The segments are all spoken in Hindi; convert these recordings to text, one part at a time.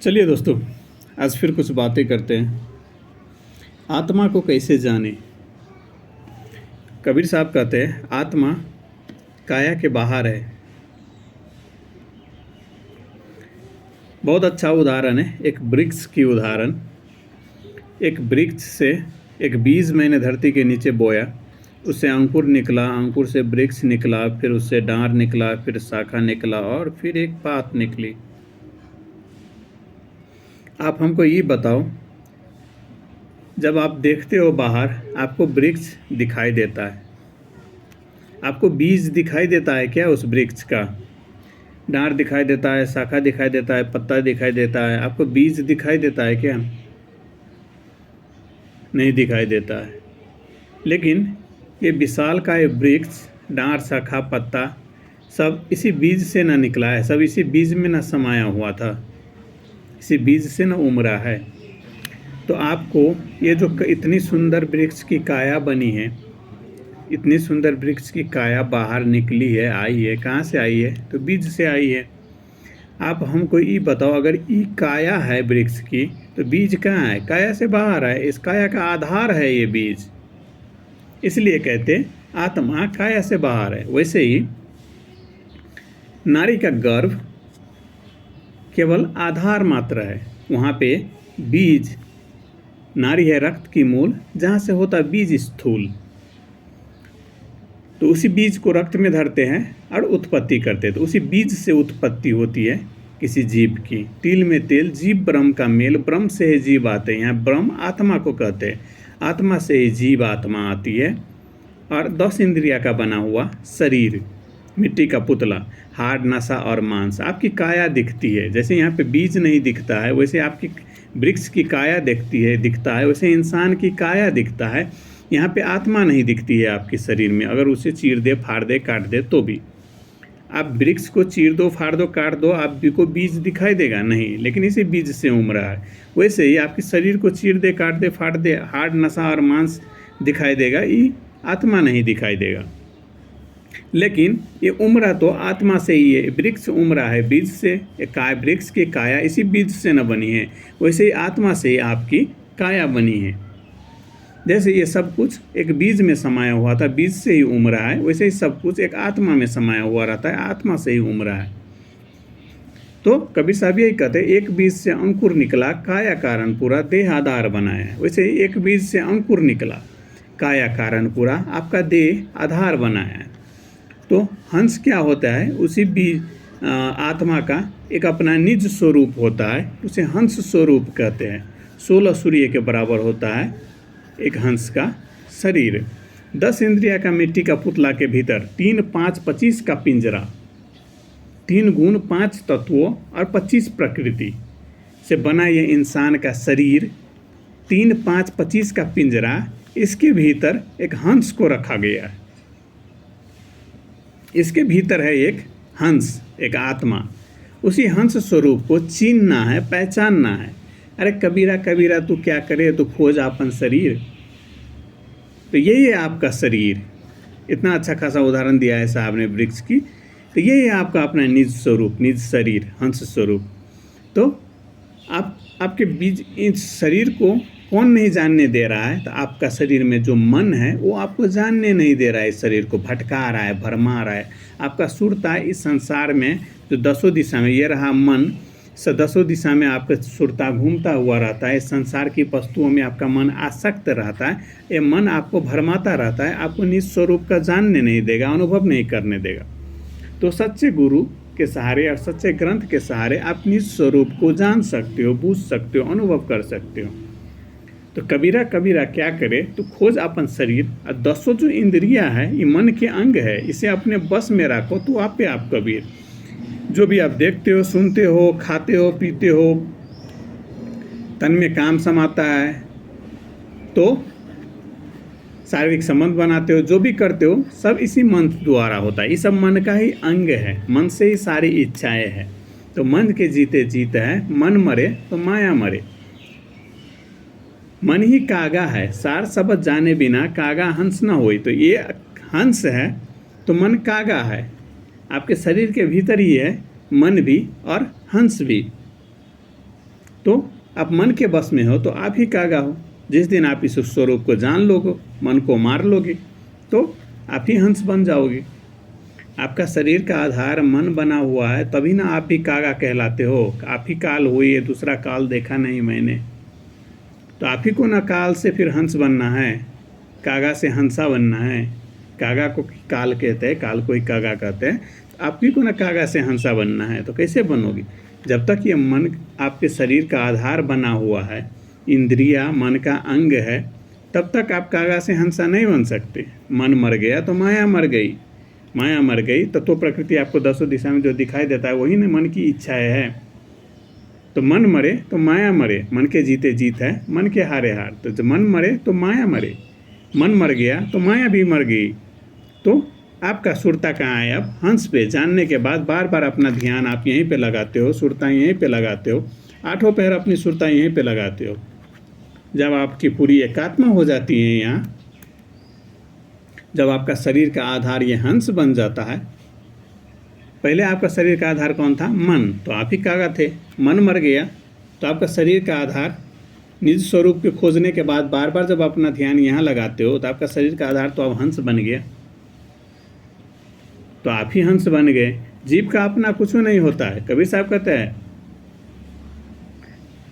चलिए दोस्तों, आज फिर कुछ बातें करते हैं। आत्मा को कैसे जाने। कबीर साहब कहते हैं आत्मा काया के बाहर है। बहुत अच्छा उदाहरण है, एक वृक्ष की उदाहरण। एक वृक्ष से एक बीज मैंने धरती के नीचे बोया, उससे अंकुर निकला, अंकुर से वृक्ष निकला, फिर उससे डांर निकला, फिर शाखा निकला और फिर एक पात निकली। आप हमको ये बताओ, जब आप देखते हो बाहर आपको वृक्ष दिखाई देता है, आपको बीज दिखाई देता है क्या उस वृक्ष का? डांर दिखाई देता है, शाखा दिखाई देता है, पत्ता दिखाई देता है, आपको बीज दिखाई देता है क्या? नहीं दिखाई देता है। लेकिन ये विशाल का ये वृक्ष, डांर, शाखा, पत्ता सब इसी बीज से ना निकला है, सब इसी बीज में ना समाया हुआ था, इसी बीज से ना उमरा है। तो आपको ये जो इतनी सुंदर वृक्ष की काया बनी है, इतनी सुंदर वृक्ष की काया बाहर निकली है, आई है, कहाँ से आई है? तो बीज से आई है। आप हमको ये बताओ, अगर ये काया है वृक्ष की तो बीज कहाँ है? काया से बाहर है, इस काया का आधार है ये बीज। इसलिए कहते आत्मा काया से बाहर है। वैसे ही नारी का गर्भ केवल आधार मात्र है, वहाँ पे बीज, नारी है रक्त की मूल, जहाँ से होता बीज स्थूल। तो उसी बीज को रक्त में धरते हैं और उत्पत्ति करते हैं। तो उसी बीज से उत्पत्ति होती है किसी जीव की। तिल में तिल, जीव ब्रह्म का मेल, ब्रह्म से ही जीव आते हैं। यहाँ ब्रह्म आत्मा को कहते हैं, आत्मा से ही जीव आत्मा आती है। और 10 इंद्रिया का बना हुआ शरीर, मिट्टी का पुतला, हाड़, नसा और मांस, आपकी काया दिखती है। जैसे यहाँ पे बीज नहीं दिखता है, वैसे आपकी वृक्ष की काया दिखता है, वैसे इंसान की काया दिखता है। यहाँ पे आत्मा नहीं दिखती है आपके शरीर में। अगर उसे चीर दे, फाड़ दे, काट दे तो भी, आप वृक्ष को चीर दो, फाड़ दो, काट दो, आपको बीज दिखाई देगा नहीं, लेकिन इसी बीज से उमरा है। वैसे ही आपके शरीर को चीर दे, काट दे, फाड़ दे, हाड़, नसा और मांस दिखाई देगा, ये आत्मा नहीं दिखाई देगा। लेकिन ये उमरा तो आत्मा से ही है। वृक्ष उमरा है बीज से, वृक्ष की काया इसी बीज से न बनी है। वैसे ही आत्मा से ही आपकी काया बनी है। जैसे ये सब कुछ एक बीज में समाया हुआ था, बीज से ही उमरा है, वैसे ही सब कुछ एक आत्मा में समाया हुआ रहता है, आत्मा से ही उमरा है। तो कबीर साहब यही कहते हैं, एक बीज से अंकुर निकला, काया कारण पूरा देह आधार बनाया। वैसे ही एक बीज से अंकुर निकला, काया कारण पूरा आपका देह आधार बनाया। तो हंस क्या होता है? उसी बीज आत्मा का एक अपना निज स्वरूप होता है, उसे हंस स्वरूप कहते हैं। 16 सूर्य के बराबर होता है एक हंस का शरीर। 10 इंद्रिया का मिट्टी का पुतला के भीतर 3, 5, 25 का पिंजरा, 3 गुण, 5 तत्वों और 25 प्रकृति से बना ये इंसान का शरीर, 3, 5, 25 का पिंजरा, इसके भीतर एक हंस को रखा गया है। इसके भीतर है एक हंस, एक आत्मा। उसी हंस स्वरूप को चीनना है, पहचानना है। अरे कबीरा कबीरा तू क्या करे, तू खोज आपन शरीर। तो यही है आपका शरीर। इतना अच्छा खासा उदाहरण दिया है साहब ने वृक्ष की। तो यही है आपका अपना निज स्वरूप, निज शरीर, हंस स्वरूप। तो आपके बीज इस शरीर को कौन नहीं जानने दे रहा है? तो आपका शरीर में जो मन है वो आपको जानने नहीं दे रहा है, इस शरीर को भटका रहा है, भरमा रहा है। आपका सुरता इस संसार में जो 10 दिशा में, ये रहा मन, 10 दिशा में आपका सुरता घूमता हुआ रहता है। इस संसार की वस्तुओं में आपका मन आसक्त रहता है। ये मन आपको भरमाता रहता है, आपको निज स्वरूप का जानने नहीं देगा, अनुभव नहीं करने देगा। तो सच्चे गुरु के सहारे और सच्चे ग्रंथ के सहारे आप निज स्वरूप को जान सकते हो, बूझ सकते हो, अनुभव कर सकते हो। तो कबीरा कबीरा क्या करे? तो खोज अपन शरीर और 10 जो इंद्रिया है, ये मन के अंग है, इसे अपने बस में रखो तो आपे आप कबीर। जो भी आप देखते हो, सुनते हो, खाते हो, पीते हो, तन में काम समाता है, तो शारीरिक संबंध बनाते हो, जो भी करते हो सब इसी मन द्वारा होता है। ये सब मन का ही अंग है, मन से ही सारी इच्छाएं हैं। तो मन के जीते जीत है, मन मरे तो माया मरे। मन ही कागा है, सार सबद जाने बिना कागा हंस न होई। तो ये हंस है तो मन कागा है। आपके शरीर के भीतर ही है मन भी और हंस भी। तो आप मन के बस में हो तो आप ही कागा हो। जिस दिन आप इस स्वरूप को जान लोगे, मन को मार लोगे, तो आप ही हंस बन जाओगे। आपका शरीर का आधार मन बना हुआ है, तभी ना आप भी कागा कहलाते हो। आप ही काल हुई है, दूसरा काल देखा नहीं मैंने। तो आप ही को ना काल से फिर हंस बनना है, कागा से हंसा बनना है। कागा को काल कहते हैं, काल को ही कागा कहते हैं। तो आप ही को ना कागा से हंसा बनना है। तो कैसे बनोगी? जब तक ये मन आपके शरीर का आधार बना हुआ है, इंद्रिया मन का अंग है, तब तक आप कागा से हंसा नहीं बन सकते। मन मर गया तो माया मर गई। माया मर गई तो प्रकृति आपको दसों दिशा में जो दिखाई देता है वही ना मन की इच्छाएं है। तो मन मरे तो माया मरे, मन के जीते जीत है, मन के हारे हार। तो जब मन मरे तो माया मरे, मन मर गया तो माया भी मर गई। तो आपका सुरता कहाँ है? अब हंस पे जानने के बाद बार बार अपना ध्यान आप यहीं पे लगाते हो, सुरता यहीं पे लगाते हो, आठों पहर अपनी सुरता यहीं पे लगाते हो। जब आपकी पूरी एकात्मा हो जाती है यहाँ, जब आपका शरीर का आधार ये हंस बन जाता है। पहले आपका शरीर का आधार कौन था? मन। तो आप ही कागा थे। मन मर गया तो आपका शरीर का आधार निज स्वरूप के खोजने के बाद बार बार जब अपना ध्यान यहाँ लगाते हो तो आपका शरीर का आधार तो अब हंस बन गया। तो आप ही हंस बन गए। जीव का अपना कुछ नहीं होता है। कबीर साहब कहते हैं,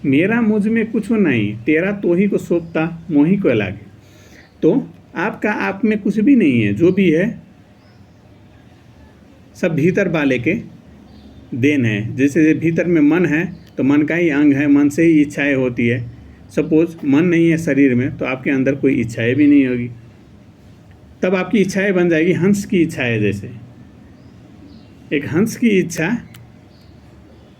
मेरा मुझ में कुछ नहीं, तेरा तो ही को सोपता मोही को लागे। तो आपका आप में कुछ भी नहीं है। जो भी है सब भीतर वाले के देन है। जैसे भीतर में मन है तो मन का ही अंग है, मन से ही इच्छाएं होती है। सपोज मन नहीं है शरीर में तो आपके अंदर कोई इच्छाएं भी नहीं होगी। तब आपकी इच्छाएं बन जाएगी हंस की इच्छाएं। जैसे एक हंस की इच्छा,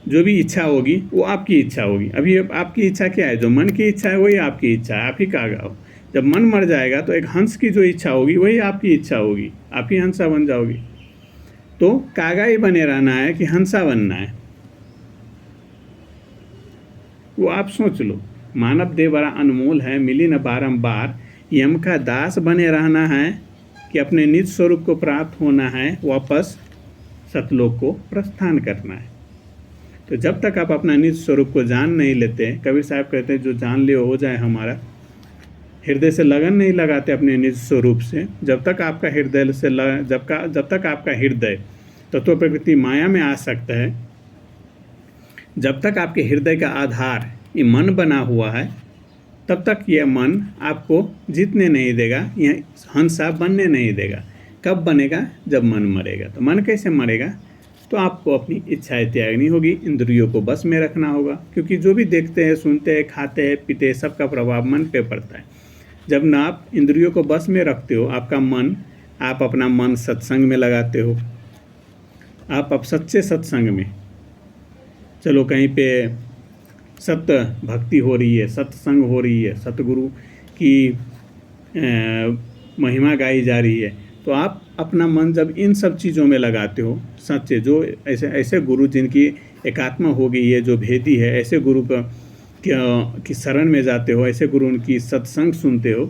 जो भी इच्छा होगी वो आपकी इच्छा होगी। अभी आपकी इच्छा क्या है? जो मन की इच्छा है वही आपकी इच्छा है, आप ही कागा हो। जब मन मर जाएगा तो एक हंस की जो इच्छा होगी वही आपकी इच्छा होगी, आप ही हंसा बन जाओगी। तो कागा ही बने रहना है कि हंसा बनना है, वो आप सोच लो। मानव देह बड़ा अनमोल है, मिली न बारंबार। यम का दास बने रहना है कि अपने निज स्वरूप को प्राप्त होना है, वापस सतलोक को प्रस्थान करना है। तो जब तक आप अपना निज स्वरूप को जान नहीं लेते, कबीर साहब कहते हैं जो जान ले हो जाए हमारा। हृदय से लगन नहीं लगाते अपने निज स्वरूप से। जब तक आपका हृदय से जब तक आपका हृदय तत्व प्रकृति माया में आ सकता है, जब तक आपके हृदय का आधार ये मन बना हुआ है, तब तक यह मन आपको जीतने नहीं देगा, यह हंसा बनने नहीं देगा। कब बनेगा? जब मन मरेगा। तो मन कैसे मरेगा? तो आपको अपनी इच्छाएं त्यागनी होगी, इंद्रियों को बस में रखना होगा। क्योंकि जो भी देखते हैं, सुनते हैं, खाते हैं, पीते हैं, सबका प्रभाव मन पे पड़ता है। जब ना आप इंद्रियों को बस में रखते हो, आपका मन, आप अपना मन सत्संग में लगाते हो। आप अब सच्चे सत्संग में चलो, कहीं पे सत्य भक्ति हो रही है, सत्संग हो रही है, सतगुरु की महिमा गाई जा रही है, तो आप अपना मन जब इन सब चीज़ों में लगाते हो, सच्चे जो ऐसे गुरु जिनकी एकात्मा हो गई है, जो भेदी है, ऐसे गुरु की शरण में जाते हो, ऐसे गुरु उनकी सत्संग सुनते हो,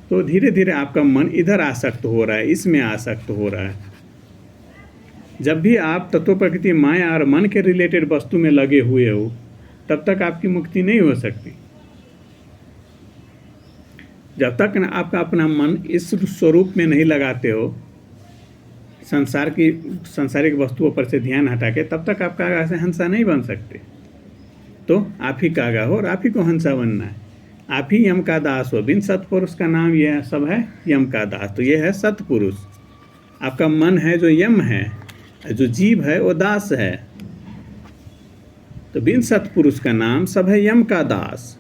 तो धीरे धीरे आपका मन इधर आसक्त हो रहा है, इसमें आसक्त हो रहा है। जब भी आप तत्व प्रकृति माया और मन के रिलेटेड वस्तु में लगे हुए हो, तब तक आपकी मुक्ति नहीं हो सकती। जब तक न आपका अपना मन इस स्वरूप में नहीं लगाते हो, सांसारिक वस्तुओं पर से ध्यान हटा के, तब तक आप कागा से हंसा नहीं बन सकते। तो आप ही कागा हो और आप ही को हंसा बनना है। आप ही यम का दास हो। बिन सत्पुरुष का नाम यह सब है यम का दास। तो यह है सत्पुरुष। आपका मन है जो यम है, जो जीव है वो दास है। तो बिन सत्पुरुष का नाम सब है यम का दास।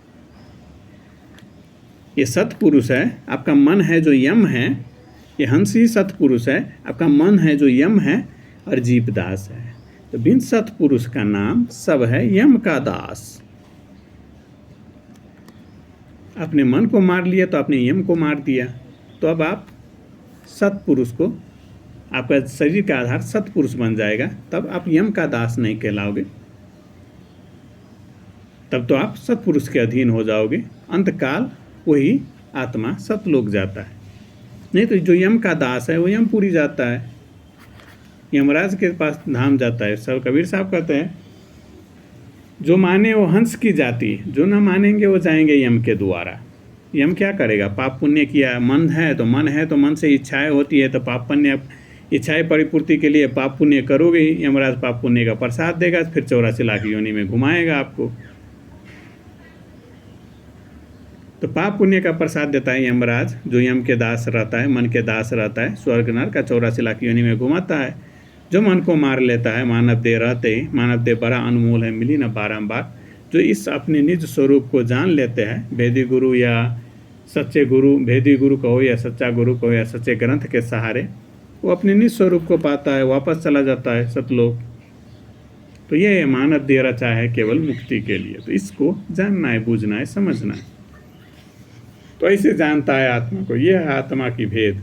ये सत्पुरुष है, आपका मन है जो यम है। ये हंस ही सत्पुरुष है, आपका मन है जो यम है और जीव दास है। तो बिन सत्पुरुष का नाम सब है यम का दास। अपने मन को मार लिया तो आपने यम को मार दिया। तो अब आप सत्पुरुष को, आपका शरीर का आधार सत्पुरुष बन जाएगा, तब आप यम का दास नहीं कहलाओगे, तब तो आप सत्पुरुष के अधीन हो जाओगे। अंतकाल वही आत्मा सतलोक जाता है। नहीं तो जो यम का दास है वो यमपुरी जाता है, यमराज के पास धाम जाता है। सब कबीर साहब कहते हैं जो माने वो हंस की जाति, जो ना मानेंगे वो जाएंगे यम के द्वारा। यम क्या करेगा? पाप पुण्य किया, मन है तो मन से इच्छाएं होती है, तो पाप पुण्य इच्छाएं परिपूर्ति के लिए पाप पुण्य करोगे ही। यमराज पाप पुण्य का प्रसाद देगा, फिर 84 लाख योनि में घुमाएगा आपको। तो पाप पुण्य का प्रसाद देता है यमराज, जो यम के दास रहता है, मन के दास रहता है, स्वर्ग नरक का 84 लाख योनि में घुमाता है। जो मन को मार लेता है, मानव देह रहते ही, मानव देह बड़ा अनमोल है, मिली ना बारंबार, जो इस अपने निज स्वरूप को जान लेते हैं, भेदी गुरु या सच्चे गुरु, भेदी गुरु कहो या सच्चा गुरु कहो या सच्चे ग्रंथ के सहारे, वो अपने निज स्वरूप को पाता है, वापस चला जाता है सतलोक। तो ये मानव देह रचा है केवल मुक्ति के लिए। तो इसको जानना है, बूझना है, समझना है। तो ऐसे जानता है आत्मा को। ये है आत्मा की भेद।